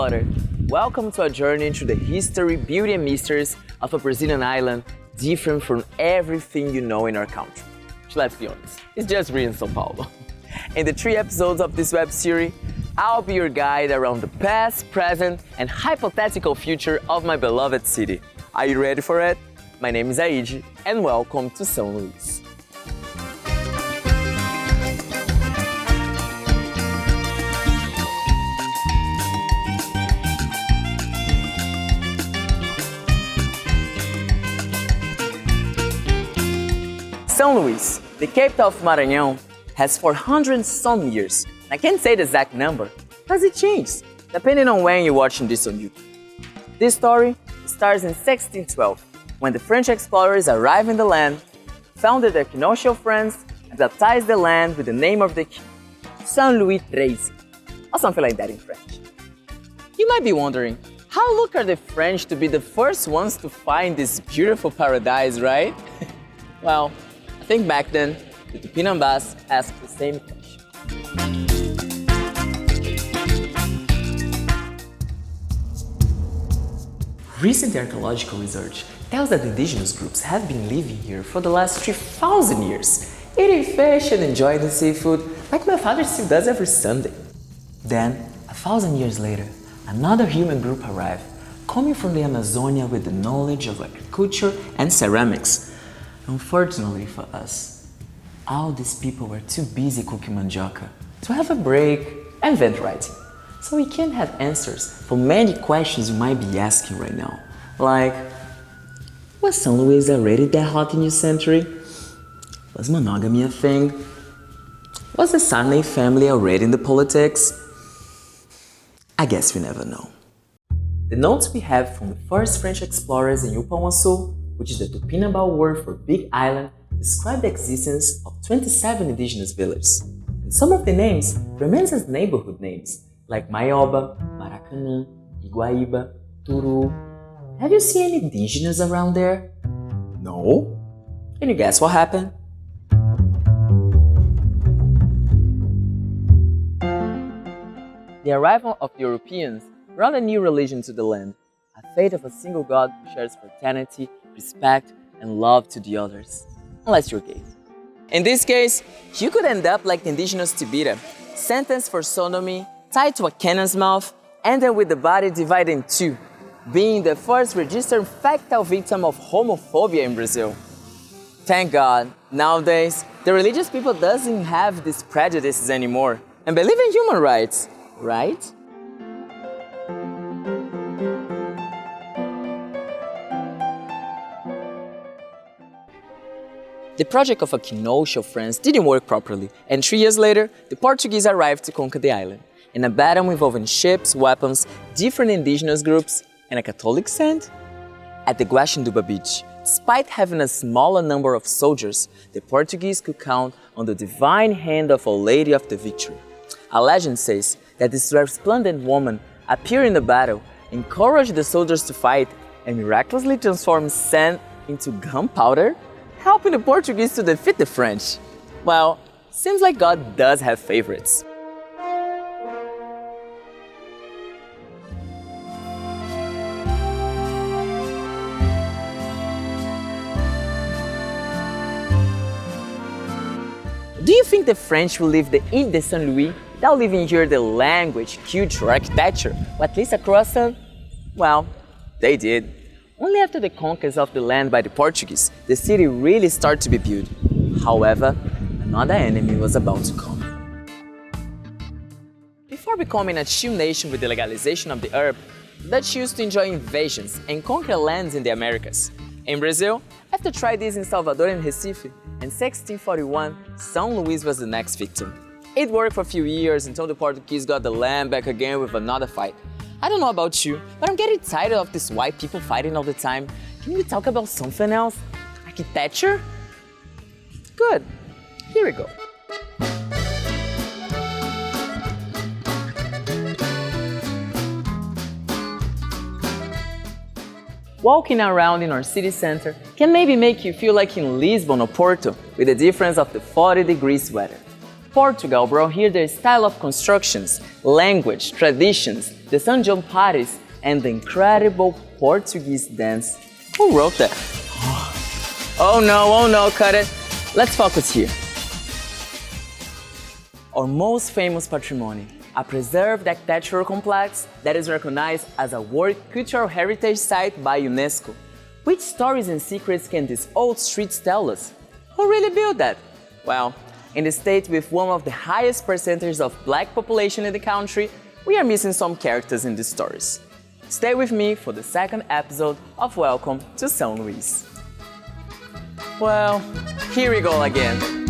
explorer. Welcome to a journey into the history, beauty and mysteries of a Brazilian island different from everything you know in our country. Let's be honest, it's just Rio and São Paulo. In the 3 episodes of this web series, I'll be your guide around the past, present, and hypothetical future of my beloved city. Are you ready for it? My name is Origem, and welcome to São Luís. São Luís, the capital of Maranhão, has 400 some years. I can't say the exact number, because it changes, depending on when you're watching this on YouTube. This story starts in 1612, when the French explorers arrived in the land, founded their colonial friends, and baptized the land with the name of the king, São Luís III, or something like that in French. You might be wondering, how lucky are the French to be the first ones to find this beautiful paradise, right? Well, I think back then, the Tupinambás asked the same question. Recent archaeological research tells that indigenous groups have been living here for the last 3,000 years, eating fish and enjoying the seafood like my father still does every Sunday. Then, 1,000 years later, another human group arrived, coming from the Amazonia with the knowledge of agriculture and ceramics. Unfortunately for us, all these people were too busy cooking mandioca to have a break and vent writing. So we can't have answers for many questions you might be asking right now. Like, was São Luís already that hot in your century? Was monogamy a thing? Was the Sarney family already in the politics? I guess we never know. The notes we have from the first French explorers in Upamuaçu, which is the Tupinambá word for big island, describe the existence of 27 indigenous villages. And some of the names remain as neighborhood names, like Maioba, Maracanã, Iguaíba, Turu. Have you seen any indigenous around there? No? Can you guess what happened? The arrival of Europeans brought a new religion to the land, a faith of a single God who shares fraternity, respect, and love to the others, unless you're gay. In this case, you could end up like the indigenous Tibira, sentenced for sodomy, tied to a cannon's mouth, and then with the body divided in two, being the first registered fatal victim of homophobia in Brazil. Thank God, nowadays, the religious people doesn't have these prejudices anymore and believe in human rights, right? The project of a colonial France didn't work properly, and 3 years later, the Portuguese arrived to conquer the island. In a battle involving ships, weapons, different indigenous groups, and a Catholic saint? At the Guaxinduba beach, despite having a smaller number of soldiers, the Portuguese could count on the divine hand of Our Lady of the Victory. A legend says that this resplendent woman appeared in the battle, encouraged the soldiers to fight, and miraculously transformed sand into gunpowder, helping the Portuguese to defeat the French. Well, seems like God does have favorites. Do you think the French will leave the Ile de Saint Louis without leaving here the language, culture, architecture, or at least a croissant? Well, they did. Only after the conquest of the land by the Portuguese, the city really started to be built. However, another enemy was about to come. Before becoming a chill nation with the legalization of the herb, the Dutch used to enjoy invasions and conquer lands in the Americas. In Brazil, after trying this in Salvador and Recife, in 1641, São Luís was the next victim. It worked for a few years until the Portuguese got the land back again with another fight. I don't know about you, but I'm getting tired of these white people fighting all the time. Can we talk about something else? Architecture? Good. Here we go. Walking around in our city center can maybe make you feel like in Lisbon or Porto, with the difference of the 40 degrees weather. Portugal brought here their style of constructions, language, traditions, the São João parties, and the incredible Portuguese dance. Who wrote that? Oh no, cut it. Let's focus here. Our most famous patrimony, a preserved architectural complex that is recognized as a World Cultural Heritage Site by UNESCO. Which stories and secrets can these old streets tell us? Who really built that? Well, in the state with one of the highest percentages of black population in the country, we are missing some characters in these stories. Stay with me for the second episode of Welcome to São Luís. Well, here we go again.